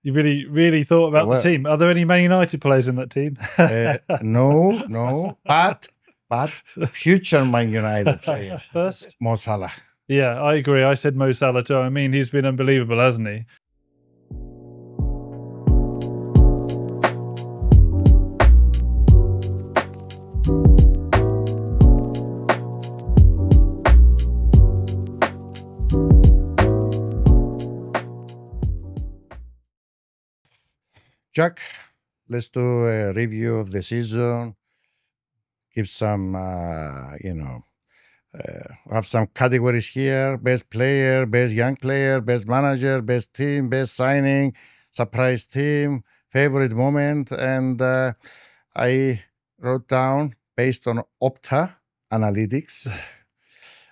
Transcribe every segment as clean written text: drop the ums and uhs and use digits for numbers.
You really thought about the team. Are there any Man United players in that team? No, but future Man United players. First? Mo Salah. Yeah, I agree. I said Mo Salah too. I mean, he's been unbelievable, hasn't he? Jack, let's do a review of the season. Give some, have some categories here: best player, best young player, best manager, best team, best signing, surprise team, favorite moment. And I wrote down, based on Opta analytics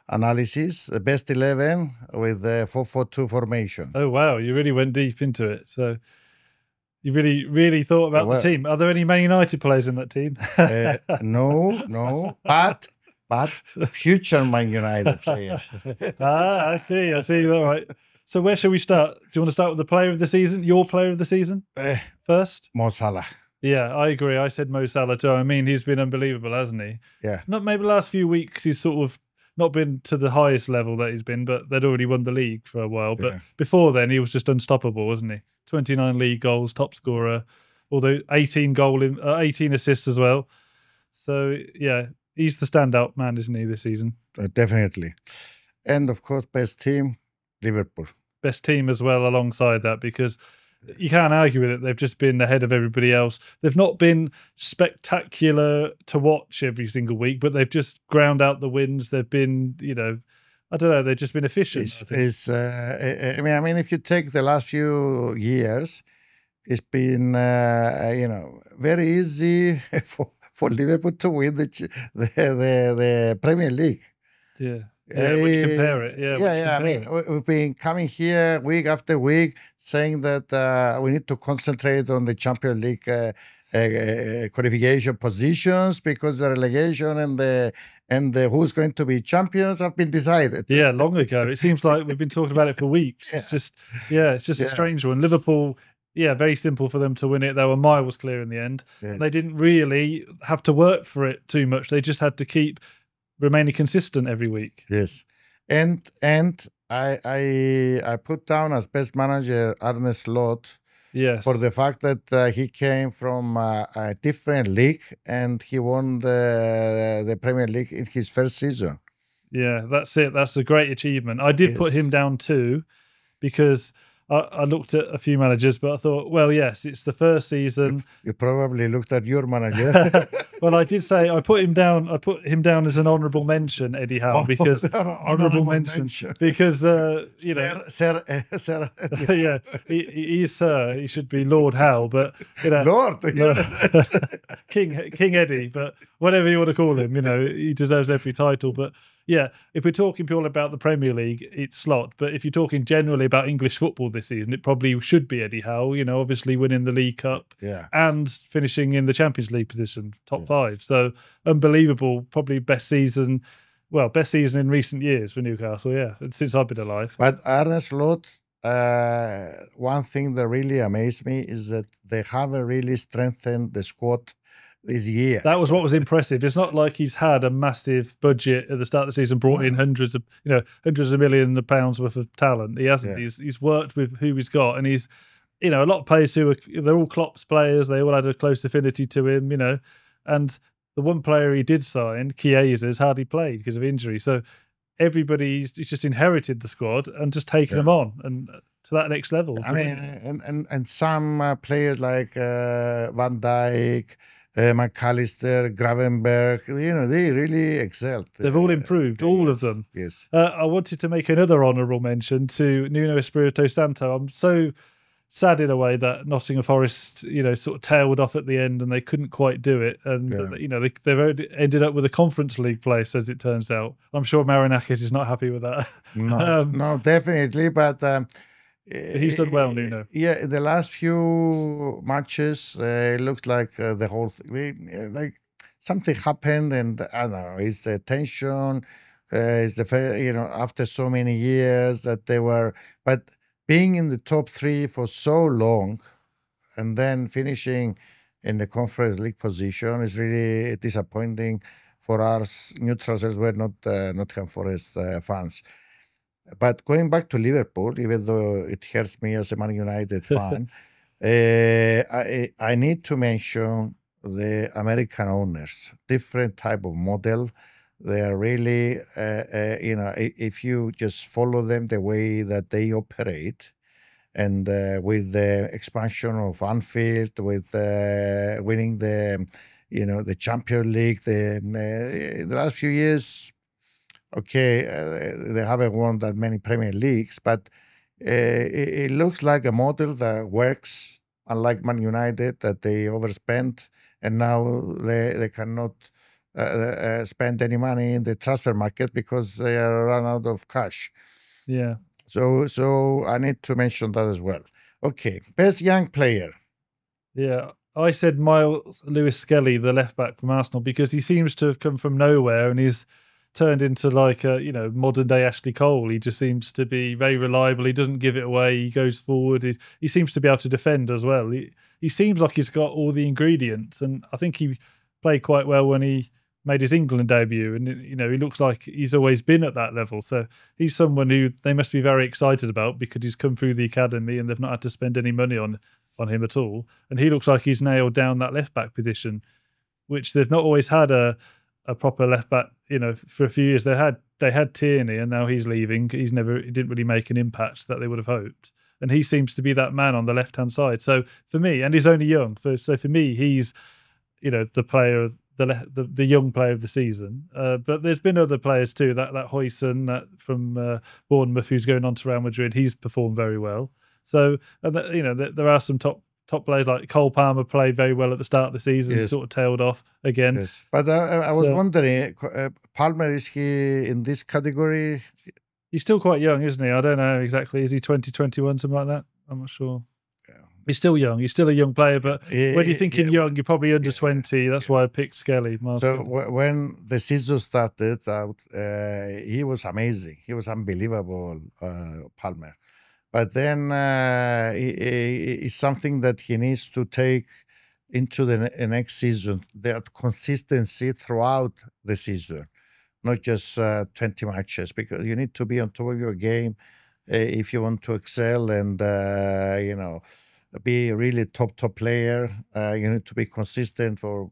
analysis, the best 11 with the 4-4-2 formation. Oh, wow. You really went deep into it. So you really thought about the team. Are there any Man United players in that team? No, but future Man United players. I see. All right. So where shall we start? Do you want to start with the player of the season? Your player of the season first? Mo Salah. Yeah, I agree. I said Mo Salah too. I mean, he's been unbelievable, hasn't he? Yeah. Not maybe the last few weeks he's sort of not been to the highest level that he's been, but they'd already won the league for a while. But before then, he was just unstoppable, wasn't he? 29 league goals, top scorer, although 18 assists as well. So, yeah, he's the standout man, isn't he, this season? Definitely. And, of course, best team, Liverpool. Best team as well alongside that, because you can't argue with it. They've just been ahead of everybody else. They've not been spectacular to watch every single week, but they've just ground out the wins. They've been, I don't know, they've just been efficient. I mean, if you take the last few years, it's been, very easy for Liverpool to win the Premier League. Yeah. Yeah, when you compare it. Yeah. I mean, we've been coming here week after week saying that we need to concentrate on the Champions League qualification positions because the relegation and the who's going to be champions have been decided. Yeah, long ago. It seems like we've been talking about it for weeks. It's just a strange one. Liverpool, very simple for them to win it. They were miles clear in the end. Yes. They didn't really have to work for it too much. They just had to keep remaining consistent every week. Yes. And I put down as best manager Arne Slot. Yes. For the fact that he came from a different league and he won the Premier League in his first season. Yeah, that's it. That's a great achievement. I did put him down too because I looked at a few managers, but I thought, well, yes, it's the first season. You probably looked at your manager. Well, I did say I put him down. I put him down as an honourable mention, Eddie Howe, because honourable mention because Sir, yeah, he's Sir. He should be Lord Howe, but Lord, King Eddie, but whatever you want to call him, he deserves every title. But yeah, if we're talking purely about the Premier League, it's Slot. But if you're talking generally about English football this season, it probably should be Eddie Howe, obviously winning the League Cup and finishing in the Champions League position, top 5. So unbelievable, probably best season in recent years for Newcastle, since I've been alive. But Arne Slot, one thing that really amazed me is that they haven't really strengthened the squad this year. That was what was impressive. It's not like he's had a massive budget at the start of the season, brought in hundreds of millions of pounds worth of talent. He hasn't. Yeah. He's worked with who he's got, and he's, a lot of players they're all Klopp's players. They all had a close affinity to him, and the one player he did sign, Chiesa, has hardly played because of injury. So he's just inherited the squad and just taken them on and to that next level. I mean, and some players like Van Dijk, McAllister, Gravenberg, they really excelled. They've all improved, all of them. Yes. I wanted to make another honourable mention to Nuno Espirito Santo. I'm so sad in a way that Nottingham Forest, sort of tailed off at the end and they couldn't quite do it. And, they've ended up with a Conference League place, as it turns out. I'm sure Marinakis is not happy with that. No, definitely. But he's done well, Nuno. Yeah, in the last few matches, it looks like the whole thing, like something happened, and I don't know, it's the tension, it's the after so many years that they were, but being in the top 3 for so long and then finishing in the Conference League position is really disappointing for us neutrals as well, not Nottingham Forest fans. But going back to Liverpool, even though it hurts me as a Man United fan, I need to mention the American owners, different type of model. They are really, if you just follow them the way that they operate, and with the expansion of Anfield, with winning the Champions League, the last few years, okay, they haven't won that many Premier Leagues, but it looks like a model that works, unlike Man United, that they overspent, and now they cannot spend any money in the transfer market because they are run out of cash. Yeah. So I need to mention that as well. Okay, best young player. Yeah, I said Miles Lewis Skelly, the left back from Arsenal, because he seems to have come from nowhere and he's turned into like a modern day Ashley Cole. He just seems to be very reliable. He doesn't give it away. He goes forward. He seems to be able to defend as well. He seems like he's got all the ingredients, and I think he played quite well when he made his England debut. And he looks like he's always been at that level. So he's someone who they must be very excited about because he's come through the academy and they've not had to spend any money on him at all. And he looks like he's nailed down that left back position, which they've not always had a proper left back. For a few years they had Tierney, and now he's leaving. He didn't really make an impact that they would have hoped. And he seems to be that man on the left hand side. So for me, and he's only young, so for me, he's the player of the young player of the season. But there's been other players too. That Huijsen, that from Bournemouth, who's going on to Real Madrid, he's performed very well. So there are some top players like Cole Palmer played very well at the start of the season, yes. Sort of tailed off again. Yes. But I was wondering, Palmer, is he in this category? He's still quite young, isn't he? I don't know exactly. Is he 2021, something like that? I'm not sure. He's still young. He's still a young player, but when you're thinking young, you're probably under 20. That's why I picked Skelly. So when the season started out, he was amazing. He was unbelievable, Palmer. But then it's something that he needs to take into the next season, that consistency throughout the season, not just 20 matches, because you need to be on top of your game if you want to excel and, be a really top player. You need to be consistent for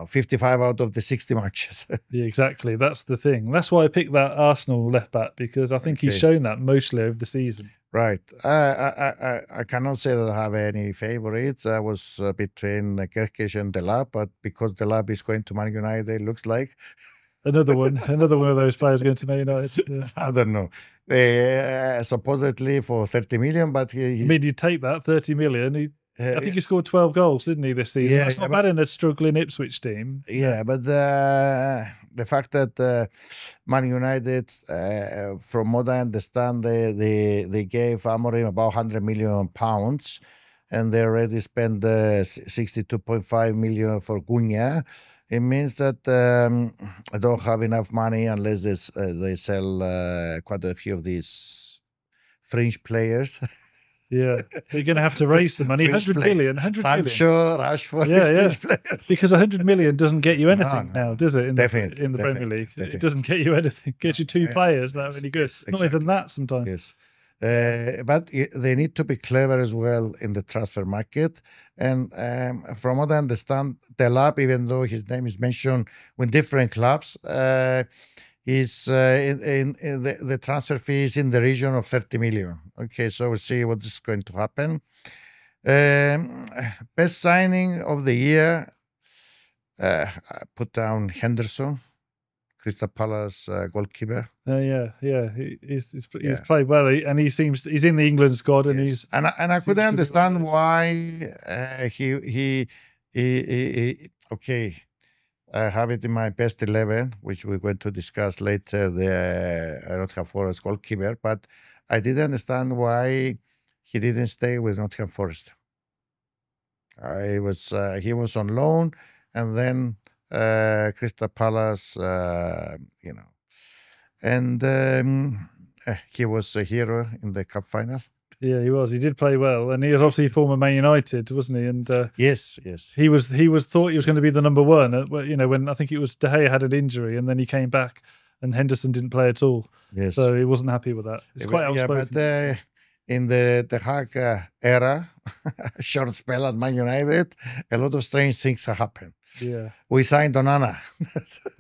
55 out of the 60 matches. Yeah, exactly. That's the thing. That's why I picked that Arsenal left back, because I think he's shown that mostly over the season. Right. I cannot say that I have any favorite. I was between Kerkesh and Delap, but because Delap is going to Man United, it looks like. Another one of those players going to Man United. Yeah. I don't know. Supposedly for 30 million, but you take that 30 million. I think he scored 12 goals, didn't he, this season? That's not bad in a struggling Ipswich team. Yeah, but the fact that Man United, from what I understand, they gave Amorim about £100 million, and they already spent 62.5 million for Cunha. It means that I don't have enough money unless they sell quite a few of these fringe players. Yeah, you're going to have to raise the money. 100 million. Sancho, Rashford, players. Because 100 million doesn't get you anything now, does it? In the Premier League, it doesn't get you anything. It gets you two players that are really good. Yes, not even that sometimes. Yes. But they need to be clever as well in the transfer market. And from what I understand, Delap, even though his name is mentioned with different clubs, is in the transfer fee is in the region of 30 million. Okay, so we'll see what is going to happen. Best signing of the year, I put down Henderson, Crystal Palace goalkeeper. He's played well, and he's in the England squad, and he's and I couldn't understand why he okay. I have it in my best 11, which we're going to discuss later, the Nottingham Forest goalkeeper, but I didn't understand why he didn't stay with Nottingham Forest. He was on loan, and then Crystal Palace, and he was a hero in the cup final. Yeah, he was. He did play well, and he was obviously former Man United, wasn't he? And yes. he was thought he was going to be the number one. You know, when I think it was De Gea had an injury, and then he came back, and Henderson didn't play at all. Yes. So he wasn't happy with that. It's quite outspoken. Yeah, but in the Hag era, short spell at Man United, a lot of strange things happen. Yeah, we signed Onana.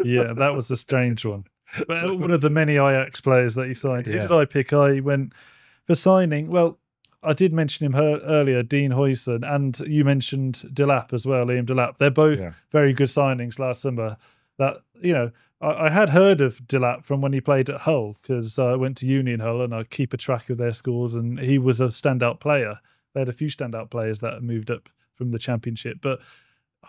Yeah, that was a strange one. But one of the many Ajax players that he signed. Who did I pick? I went for signing. Well, I did mention him earlier, Dean Huijsen, and you mentioned Delap as well, Liam Delap. They're both very good signings last summer. That, you know, I had heard of Delap from when he played at Hull, because I went to uni in Hull and I keep a track of their scores, and he was a standout player. They had a few standout players that moved up from the Championship, but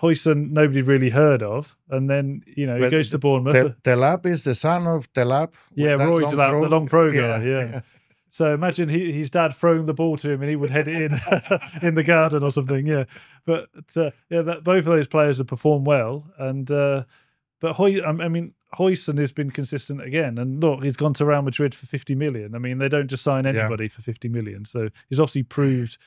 Huijsen nobody really heard of, and then, you know, he goes to Bournemouth. Delap is the son of Delap. Yeah, Roy Delap, the long pro guy. Yeah. So imagine his dad throwing the ball to him, and he would head it in in the garden or something. Yeah, but both of those players have performed well, and but Huijsen has been consistent again. And look, he's gone to Real Madrid for 50 million. I mean, they don't just sign anybody for 50 million. So he's obviously proved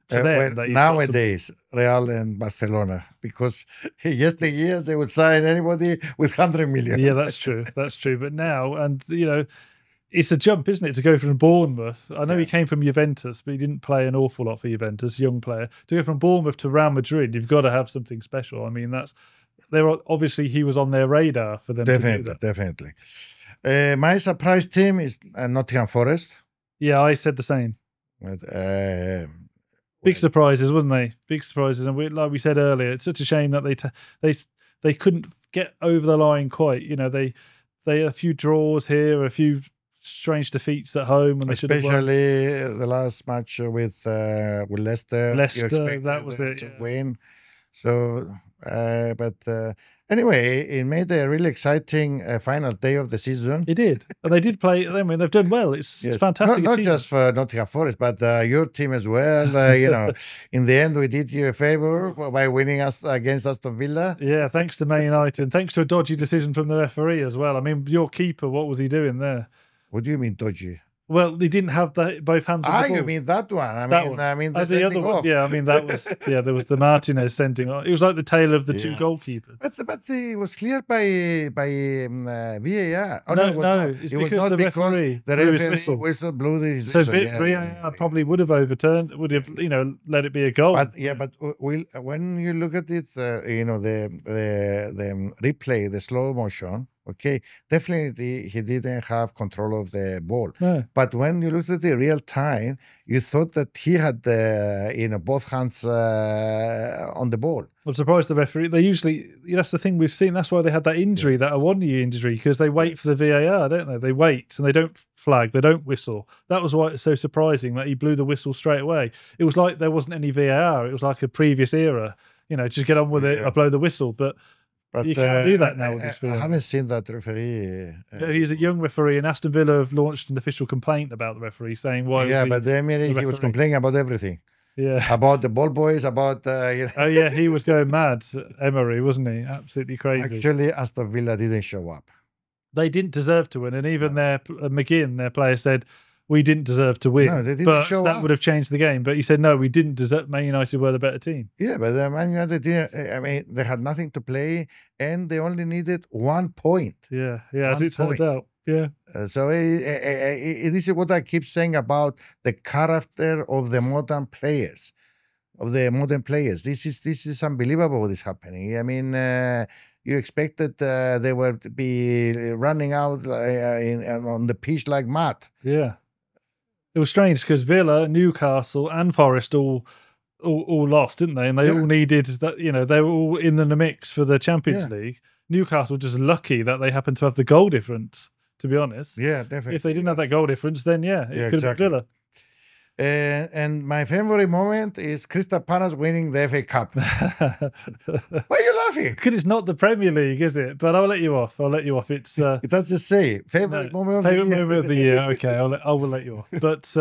to them that he's nowadays Real and Barcelona, because yesteryears they would sign anybody with 100 million. Yeah, that's true. That's true. But now, and you know, it's a jump, isn't it, to go from Bournemouth? I know he came from Juventus, but he didn't play an awful lot for Juventus, young player. To go from Bournemouth to Real Madrid, you've got to have something special. I mean, obviously he was on their radar for them. Definitely. My surprise team is Nottingham Forest. Yeah, I said the same. But, big surprises, wasn't they? Big surprises, and like we said earlier, it's such a shame that they couldn't get over the line quite. You know, they had a few draws here, a few strange defeats at home, and especially the last match with Leicester. Leicester, that was it. To win. So, anyway, it made a really exciting final day of the season. It did. They did play. I mean, they've done well. It's fantastic. Not just for Nottingham Forest, but your team as well. You know, in the end, we did you a favor by winning us against Aston Villa. Yeah, thanks to Man United, thanks to a dodgy decision from the referee as well. I mean, your keeper, what was he doing there? What do you mean dodgy? Well, he didn't have both hands on the ball. You mean that one? I mean the other one. Yeah, I mean that was there was the Martinez sending off. It was like the tale of the two goalkeepers. But it was cleared by VAR. Oh, no, it's because the referee blew his whistle blew the whistle. So VAR probably would have overturned, would have let it be a goal. But when you look at it, the replay, the slow motion. Okay, definitely he didn't have control of the ball. No. But when you looked at the real time, you thought that he had both hands on the ball. I'm surprised the referee. They usually, that's the thing we've seen. That's why they had that injury, that Awoniyi injury, because they wait for the VAR, don't they? They wait and they don't flag, they don't whistle. That was why it's so surprising that he blew the whistle straight away. It was like there wasn't any VAR. It was like a previous era. You know, just get on with it. I blow the whistle, but you can't do that now with this I haven't seen that referee. He's a young referee, and Aston Villa have launched an official complaint about the referee, saying why. Yeah, but he was complaining about everything. Yeah, about the ball boys, about. Oh yeah, he was going mad, Emery, wasn't he? Absolutely crazy. Actually, Aston Villa didn't show up. They didn't deserve to win, and even their McGinn, their player, said we didn't deserve to win. No, they didn't show up. That would have changed the game. But he said, no, we didn't deserve. Man United were the better team. Yeah, but Man United didn't. I mean, they had nothing to play, and they only needed 1 point. Yeah, as it turned out. Yeah. So this is what I keep saying about the character of the modern players, This is unbelievable what is happening. I mean, you expected they would be running out on the pitch like mad. Yeah. It was strange because Villa, Newcastle, and Forest all lost, didn't they? And they all needed that. You know, they were all in the mix for the Champions League. Newcastle just lucky that they happened to have the goal difference. To be honest, yeah, definitely. If they didn't have that goal difference, then it could have been Villa. And my favorite moment is Crystal Palace winning the FA Cup. Why are you laughing? Because it's not the Premier League, is it? But I'll let you off. It It's does just say favorite moment of the year. Okay, I will let you off. But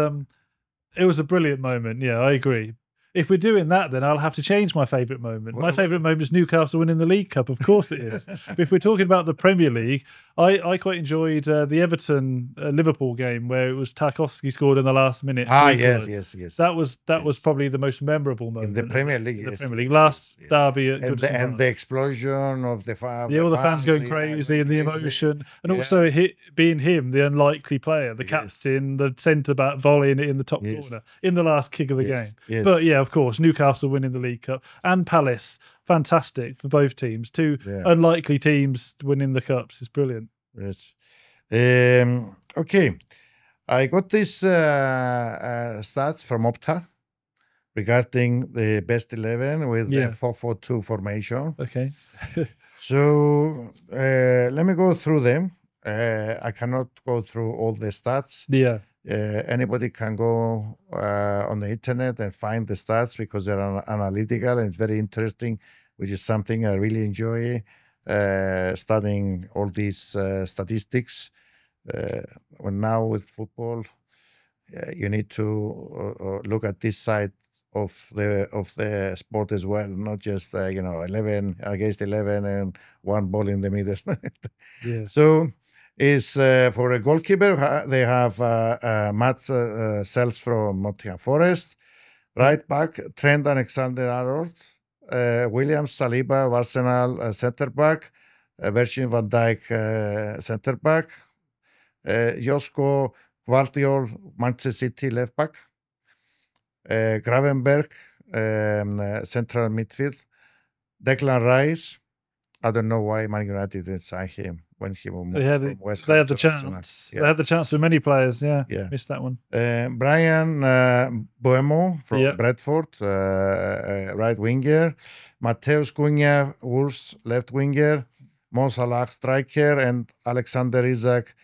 it was a brilliant moment. Yeah, I agree. if we're doing that, then I'll have to change my favourite moment. My favourite moment is Newcastle winning the League Cup. Of course it is. But if we're talking about the Premier League, I quite enjoyed the Everton Liverpool game where it was Tarkowski scored in the last minute. Yes. That was probably the most memorable moment in the Premier League. The Premier League last derby at Goodison and Park. the explosion of the fans. Yeah, all the fans going crazy and the emotion, and also being him, the unlikely player, the captain, the centre back volleying it in the top corner in the last kick of the game. But yeah, of course, Newcastle winning the League Cup and Palace, fantastic for both teams. Two unlikely teams winning the cups is brilliant. Yes. Okay, I got this stats from Opta regarding the best 11 with the 4-4-2 formation. Okay. So let me go through them. I cannot go through all the stats. Yeah. Anybody can go on the internet and find the stats because they're analytical and very interesting, which is something I really enjoy, studying all these statistics. When now with football, you need to look at this side of the sport as well, not just 11 against 11 and one ball in the middle. So is for a goalkeeper they have Matt Sells from Nottingham Forest, right back Trent Alexander-Arnold, Williams Saliba of Arsenal centre back, Virgil van Dijk centre back, Josko Gvardiol Manchester City left back, Gravenberg central midfield, Declan Rice. I don't know why Man United didn't sign him when he moved from West Ham. They had the chance. They had the chance with many players. Missed that one. Brian Boemo from Bradford, right winger. Mateus Cunha, Wolves, left winger. Mo Salah, striker, and Alexander Isak,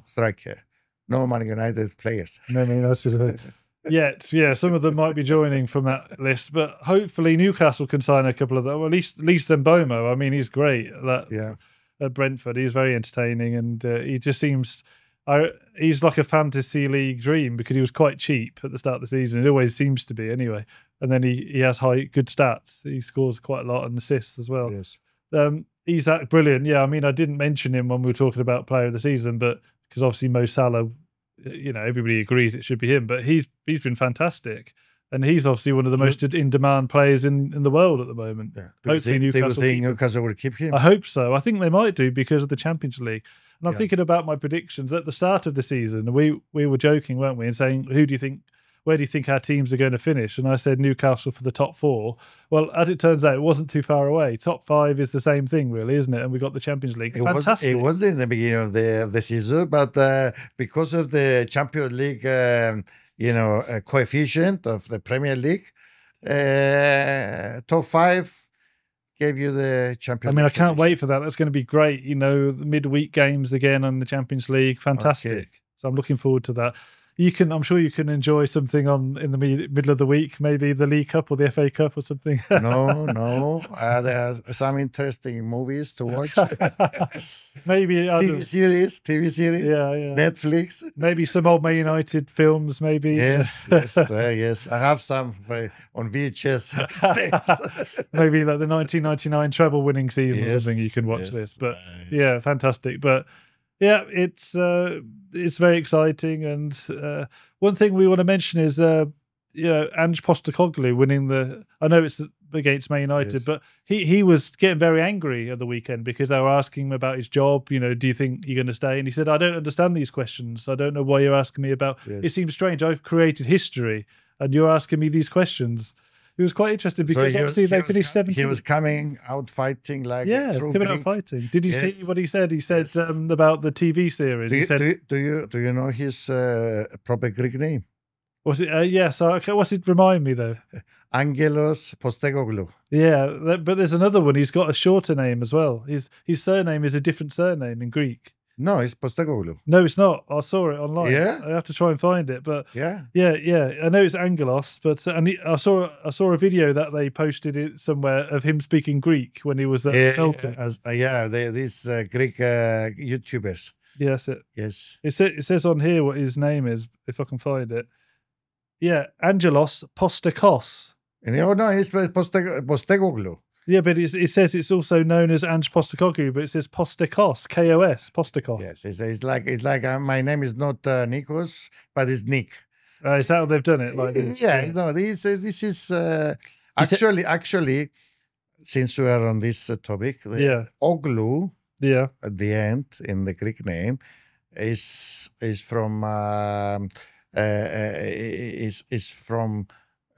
striker. No Man United players. No, yet, some of them might be joining from that list, but hopefully Newcastle can sign a couple of them. Well, at least Mbomo. I mean, he's great. At Brentford, he's very entertaining, and he just seems. He's like a fantasy league dream because he was quite cheap at the start of the season. It always seems to be, anyway. And then he has good stats. He scores quite a lot and assists as well. Yes. He's brilliant. Yeah, I mean, I didn't mention him when we were talking about player of the season, but because obviously Mo Salah. Everybody agrees it should be him, but he's been fantastic, and he's obviously one of the most in-demand players in the world at the moment. Hopefully Newcastle will keep him. I hope so. I think they might do because of the Champions League. And I'm thinking about my predictions at the start of the season. We were joking, weren't we, and saying, where do you think our teams are going to finish? And I said Newcastle for the top 4. Well, as it turns out, it wasn't too far away. Top 5 is the same thing, really, isn't it? And we got the Champions League. Fantastic. It was in the beginning of the season, but because of the Champions League, coefficient of the Premier League, top 5 gave you the Champions League. I can't wait for that. That's going to be great. The midweek games again on the Champions League. Fantastic. Okay. So I'm looking forward to that. I'm sure you can enjoy something in the middle of the week, maybe the League Cup or the FA Cup or something. No. There's some interesting movies to watch. Maybe TV series. Yeah. Netflix. Maybe some old Man United films. Maybe. Yes. I have some on VHS. Maybe like the 1999 treble-winning season or something. You can watch this, but fantastic. But. Yeah, it's very exciting, and one thing we want to mention is Ange Postecoglou winning the. I know it's against Man United, but he was getting very angry at the weekend because they were asking him about his job. Do you think you're going to stay? And he said, I don't understand these questions. I don't know why you're asking me about. It seems strange. I've created history, and you're asking me these questions. It was quite interesting because obviously they finished 17th. He was coming out fighting like coming out fighting. Did you see what he said? He said about the TV series. Do you know his proper Greek name? Was it? Yes. What's it remind me though? Angelos Postecoglou. Yeah, but there's another one. He's got a shorter name as well. His surname is a different surname in Greek. No, it's Postecoglou. No, it's not. I saw it online. Yeah, I have to try and find it. But yeah. I know it's Angelos, but I saw a video that they posted it somewhere of him speaking Greek when he was at Celtic. These Greek YouTubers. Yes, Yes. It says on here what his name is, if I can find it. Yeah, Angelos Postekos. And, oh no, it's Postecoglou. Yeah, but it says it's also known as Ange Postecoglou, but it says Postekos, K-O-S, Postekos. Yes, it's like my name is not Nicos, but it's Nick. Is that how they've done it? Like this? Yeah, no, this is actually, since we are on this topic, the Oglu at the end in the Greek name is from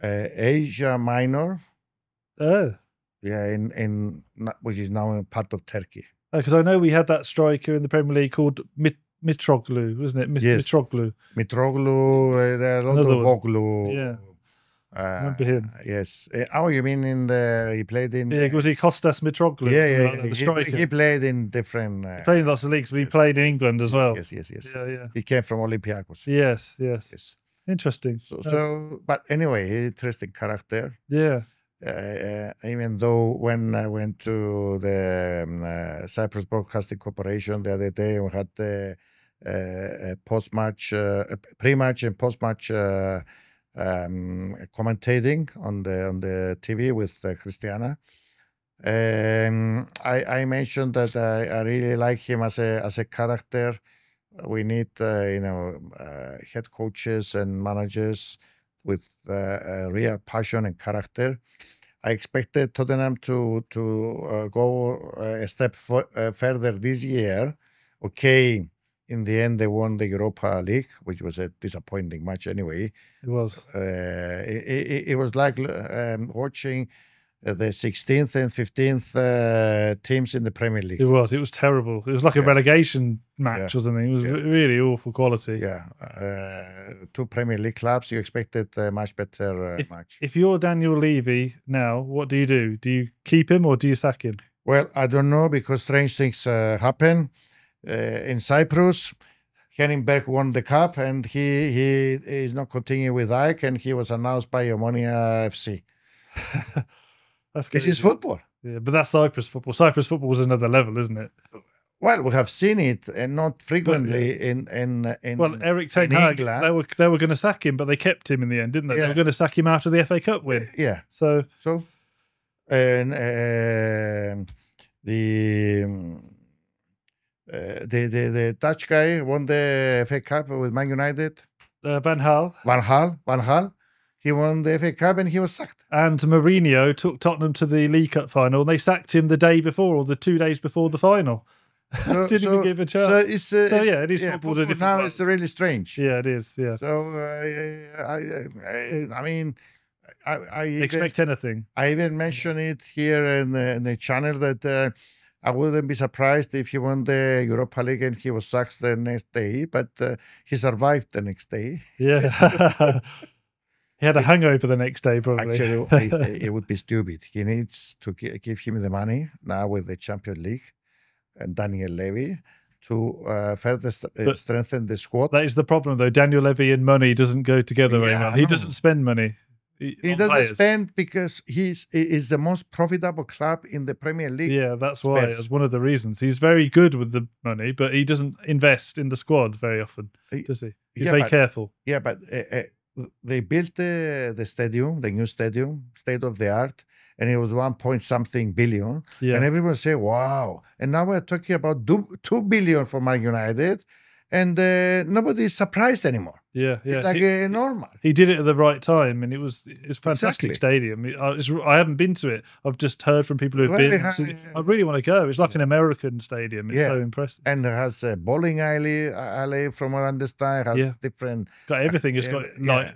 Asia Minor. Oh. Yeah, in which is now a part of Turkey. Because I know we had that striker in the Premier League called Mitroglou, wasn't it? Yes. Mitroglou. Mitroglou, there are a lot of Oglu. Yeah. Remember him? Yes. Oh, you mean he played in... Yeah, was he Kostas Mitroglou? Yeah. The striker. He played in different... he played in lots of leagues, but he played in England as well. Yes. Yeah. He came from Olympiacos. Yes. Interesting. So, but anyway, interesting character. Yeah. Even though when I went to the Cyprus Broadcasting Corporation the other day, we had the post-match, pre-match and post-match commentating on the TV with Christiana. I mentioned that I really like him as a character. We need head coaches and managers with real passion and character. I expected Tottenham to go a step further this year. Okay, in the end they won the Europa League, which was a disappointing match anyway. It was. It was like watching the 16th and 15th teams in the Premier League. It was terrible. It was like a relegation match or something. It was really awful quality. Yeah. Two Premier League clubs, you expected a much better match. If you're Daniel Levy now, what do you do? Do you keep him or do you sack him? Well, I don't know, because strange things happen. In Cyprus, Henningberg won the cup and he is not continuing with Ike, and he was announced by Omonia FC. That's this is football. Yeah, but that's Cyprus football. Cyprus football was another level, isn't it? Well, we have seen it, and not frequently in Eric Ten Hag, England. They were going to sack him, but they kept him in the end, didn't they? Yeah. They were going to sack him after the FA Cup win. Yeah. So and the Dutch guy won the FA Cup with Man United. Van Gaal. Van Gaal. He won the FA Cup and he was sacked. And Mourinho took Tottenham to the League Cup final, and they sacked him the day before or the 2 days before the final. Didn't even give a chance. So it is football. Now it's really strange. Yeah, it is. Yeah. So I mean, I expect anything. I even mentioned it here in the channel that I wouldn't be surprised if he won the Europa League and he was sacked the next day, but he survived the next day. Yeah. He had a hangover the next day, probably. Actually, it would be stupid. He needs to give him the money now with the Champions League and Daniel Levy to further strengthen the squad. That is the problem, though. Daniel Levy and money doesn't go together very well. He doesn't spend money. He doesn't spend because he is the most profitable club in the Premier League. Yeah, that's why. That's one of the reasons. He's very good with the money, but he doesn't invest in the squad very often, does he? He's very careful. Yeah, but they built the stadium, the new stadium, state of the art, and it was 1.something billion. Yeah. And everyone say, wow. And now we're talking about 2 billion for Man United, and nobody is surprised anymore. Yeah. It's like normal. He did it at the right time, and it was a fantastic stadium. I haven't been to it. I've just heard from people who've been. I really want to go. It's like an American stadium. It's so impressive. And it has a bowling alley from what I understand. It has different. Got everything. It's got a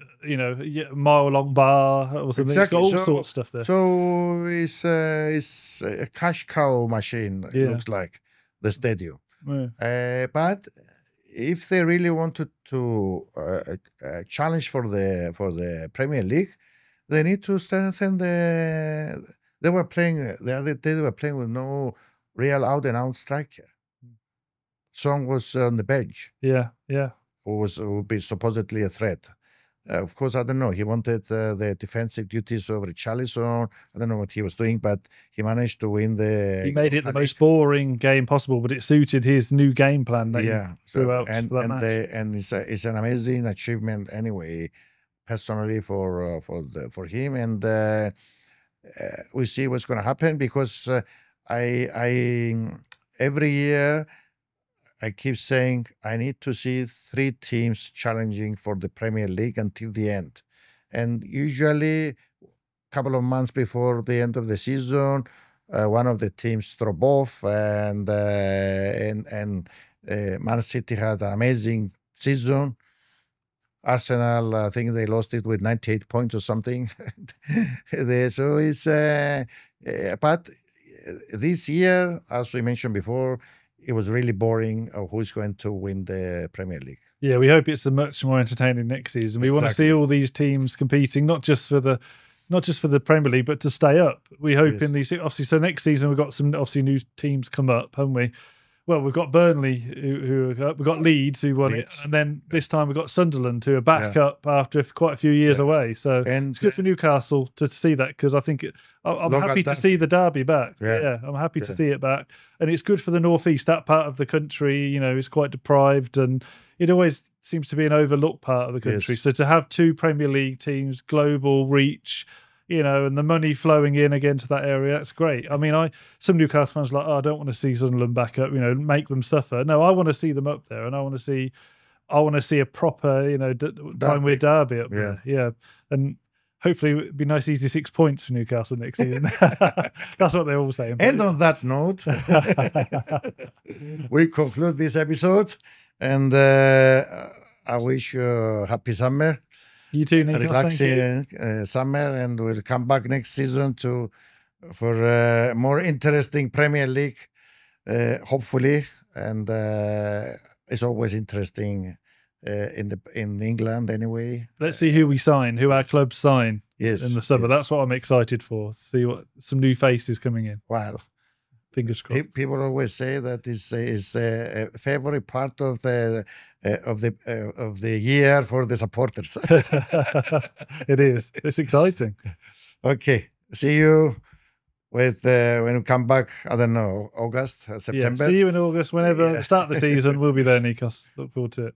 mile-long bar or something. Exactly. It's got all sorts of stuff there. So it's a cash cow machine. It looks like the stadium. Yeah. But if they really wanted to challenge for the Premier League, they need to strengthen the. They were playing the other day. They were playing with no real out-and-out striker. Song was on the bench. Yeah. Who would be supposedly a threat. Of course, I don't know. He wanted the defensive duties over Richarlison. I don't know what he was doing, but he managed to win the. He made it the most boring game possible, but it suited his new game plan. That he threw out for that match. And it's an amazing achievement anyway. personally for him, and we see what's going to happen because I every year I keep saying I need to see 3 teams challenging for the Premier League until the end, and usually couple of months before the end of the season, one of the teams drop off, and Man City had an amazing season. Arsenal, I think they lost it with 98 points or something. So it's, but this year, as we mentioned before, it was really boring of who's going to win the Premier League. Yeah, we hope it's a much more entertaining next season. We want to see all these teams competing, not just for the Premier League, but to stay up. We hope in these, obviously. So next season we've got some obviously new teams come up, haven't we? Well, we've got Burnley, who we've got Leeds, who won it, and then this time we've got Sunderland, who are back up after quite a few years away. So it's good for Newcastle to see that, because I think I'm happy to see the derby back. Yeah, I'm happy to see it back, and it's good for the North East. That part of the country, you know, is quite deprived, and it always seems to be an overlooked part of the country. So to have 2 Premier League teams, global reach, you know, and the money flowing in again to that area, that's great. I mean, some Newcastle fans are like, I don't want to see Sunderland back up, you know, make them suffer. No, I want to see them up there, and I want to see a proper, you know, Primeware derby up there. Yeah, and hopefully it'd be nice, easy 6 points for Newcastle next season. That's what they're all saying. And on that note, we conclude this episode, and I wish you a happy summer. You too, Nicos. Relaxing summer, and we'll come back next season for more interesting Premier League, hopefully. And it's always interesting in England anyway. Let's see who we sign, who our clubs sign in the summer. That's what I'm excited for. See what some new faces coming in. Wow. Fingers crossed. People always say that is a favorite part of the year for the supporters. It is. It's exciting. Okay. See you when we come back. I don't know, August, September. Yeah, see you in August. Whenever start the season, we'll be there, Nicos. Look forward to it.